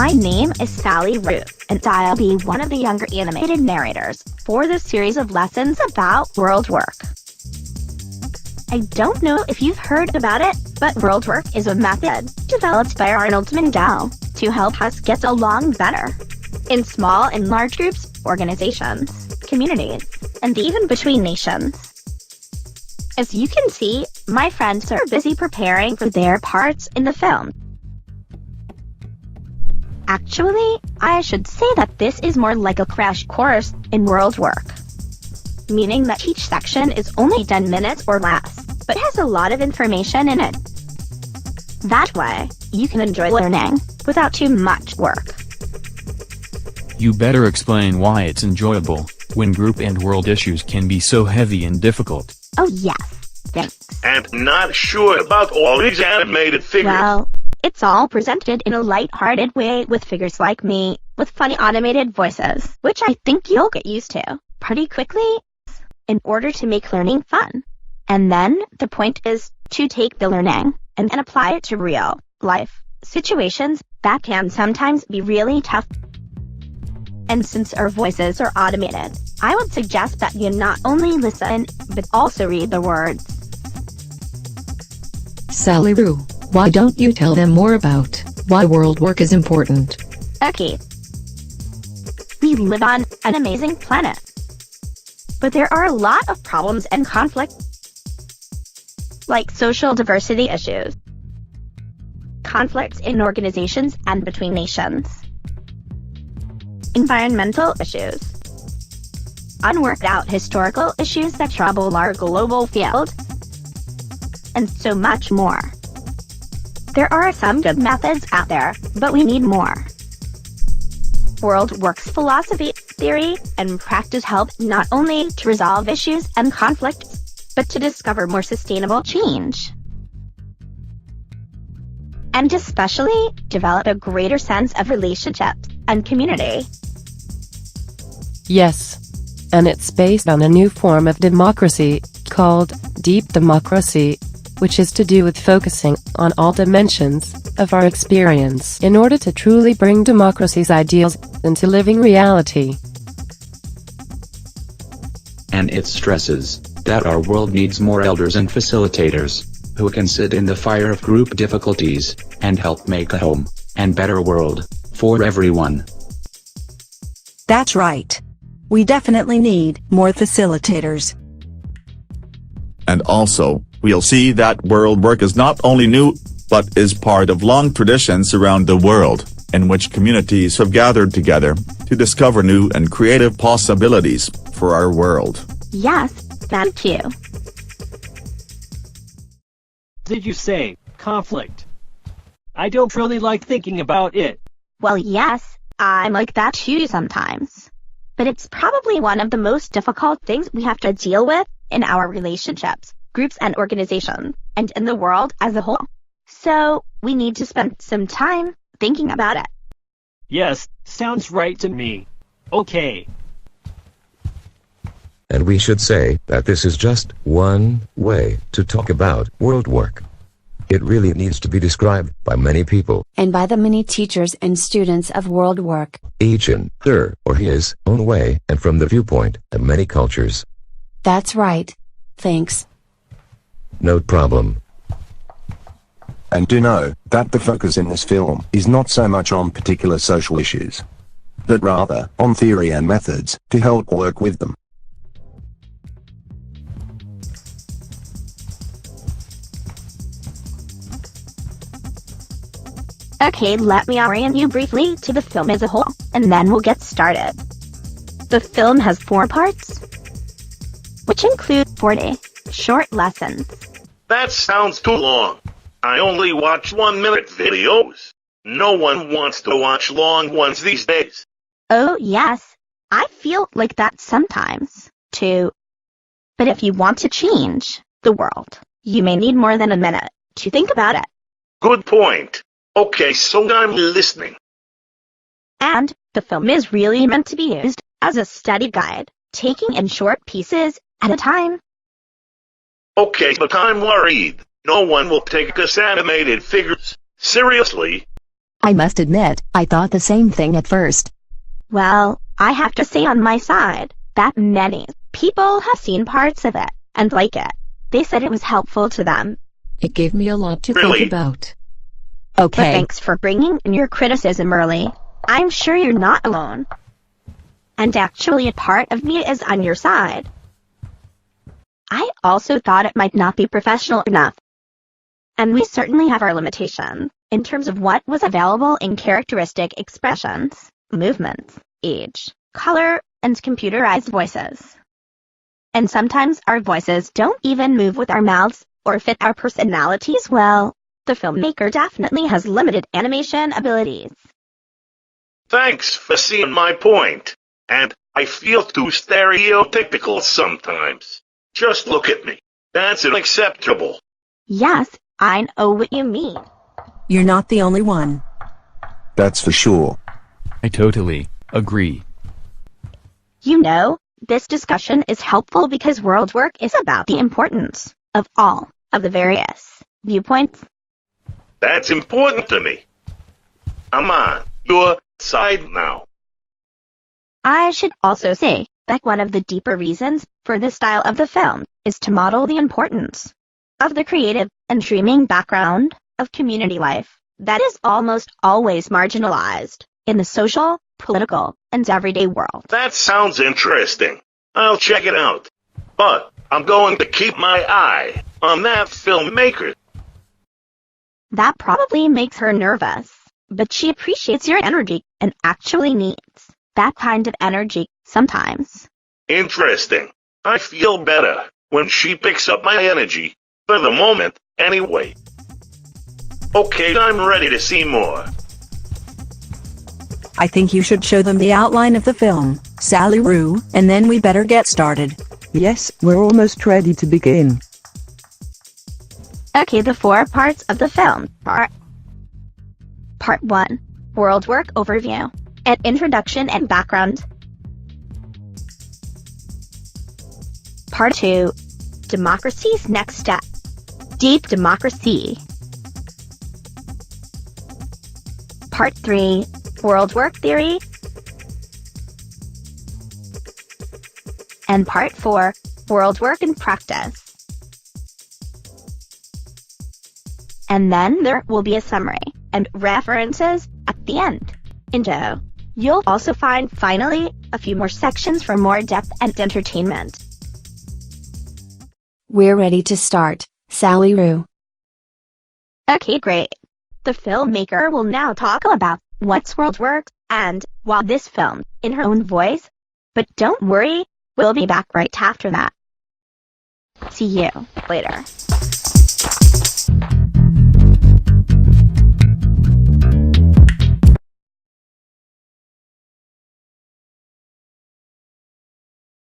My name is Sally Rue, and I'll be one of the younger animated narrators for this series of lessons about world work. I don't know if you've heard about it, but world work is a method developed by Arnold Mindell to help us get along better in small and large groups, organizations, communities, and even between nations. As you can see, my friends are busy preparing for their parts in the film. Actually, I should say that this is more like a crash course in world work, meaning that each section is only 10 minutes or less, but has a lot of information in it. That way, you can enjoy learning without too much work. You better explain why it's enjoyable, when group and world issues can be so heavy and difficult. Oh yes, thanks. And not sure about all these animated figures. Well, it's all presented in a light-hearted way with figures like me, with funny automated voices, which I think you'll get used to pretty quickly in order to make learning fun. And then the point is to take the learning and apply it to real life situations that can sometimes be really tough. And since our voices are automated, I would suggest that you not only listen, but also read the words. Sally Rue, why don't you tell them more about why world work is important? Okay. We live on an amazing planet, but there are a lot of problems and conflicts, like social diversity issues, conflicts in organizations and between nations, environmental issues, unworked out historical issues that trouble our global field, and so much more. There are some good methods out there, but we need more. World work's philosophy, theory, and practice help not only to resolve issues and conflicts, but to discover more sustainable change. And especially develop a greater sense of relationships and community. Yes. And it's based on a new form of democracy, called deep democracy, which is to do with focusing on all dimensions of our experience in order to truly bring democracy's ideals into living reality. And it stresses that our world needs more elders and facilitators who can sit in the fire of group difficulties and help make a home and better world for everyone. That's right. We definitely need more facilitators. And also, we'll see that world work is not only new, but is part of long traditions around the world, in which communities have gathered together to discover new and creative possibilities for our world. Yes, thank you. Did you say conflict? I don't really like thinking about it. Well, yes, I'm like that too sometimes. But it's probably one of the most difficult things we have to deal with in our relationships, groups and organizations, and in the world as a whole. So, we need to spend some time thinking about it. Yes, sounds right to me. Okay. And we should say that this is just one way to talk about world work. It really needs to be described by many people, and by the many teachers and students of world work, each in her or his own way and from the viewpoint of many cultures. That's right. Thanks. No problem. And do know that the focus in this film is not so much on particular social issues, but rather on theory and methods to help work with them. Okay, let me orient you briefly to the film as a whole, and then we'll get started. The film has 4 parts, which include 40 short lessons. That sounds too long. I only watch 1-minute videos. No one wants to watch long ones these days. Oh yes, I feel like that sometimes, too. But if you want to change the world, you may need more than a minute to think about it. Good point. Okay, so I'm listening. And the film is really meant to be used as a study guide, taking in short pieces at a time. Okay, but I'm worried no one will take us animated figures seriously. I must admit, I thought the same thing at first. Well, I have to say on my side, that many people have seen parts of it, and like it. They said it was helpful to them. It gave me a lot to Really? think about. But Okay. thanks for bringing in your criticism early. I'm sure you're not alone. And actually a part of me is on your side. I also thought it might not be professional enough. And we certainly have our limitations in terms of what was available in characteristic expressions, movements, age, color, and computerized voices. And sometimes our voices don't even move with our mouths or fit our personalities well. The filmmaker definitely has limited animation abilities. Thanks for seeing my point. And I feel too stereotypical sometimes. Just look at me. That's unacceptable. Yes, I know what you mean. You're not the only one. That's for sure. I totally agree. You know, this discussion is helpful because world work is about the importance of all of the various viewpoints. That's important to me. I'm on your side now. I should also say that one of the deeper reasons for this style of the film is to model the importance of the creative and dreaming background of community life that is almost always marginalized in the social, political, and everyday world. That sounds interesting. I'll check it out. But I'm going to keep my eye on that filmmaker. That probably makes her nervous, but she appreciates your energy and actually needs that kind of energy sometimes. Interesting. I feel better when she picks up my energy. For the moment, anyway. Okay, I'm ready to see more. I think you should show them the outline of the film, Sally Rue, and then we better get started. Yes, we're almost ready to begin. Okay, the 4 parts of the film are: Part 1, World Work Overview, an introduction and background. Part 2, Democracy's Next Step, Deep Democracy. Part 3, World Work Theory. And Part 4, World Work in Practice. And then there will be a summary and references at the end. You'll also find, finally, a few more sections for more depth and entertainment. We're ready to start, Sally Rue. Okay, great. The filmmaker will now talk about what's world work and, while this film, in her own voice. But don't worry, we'll be back right after that. See you later.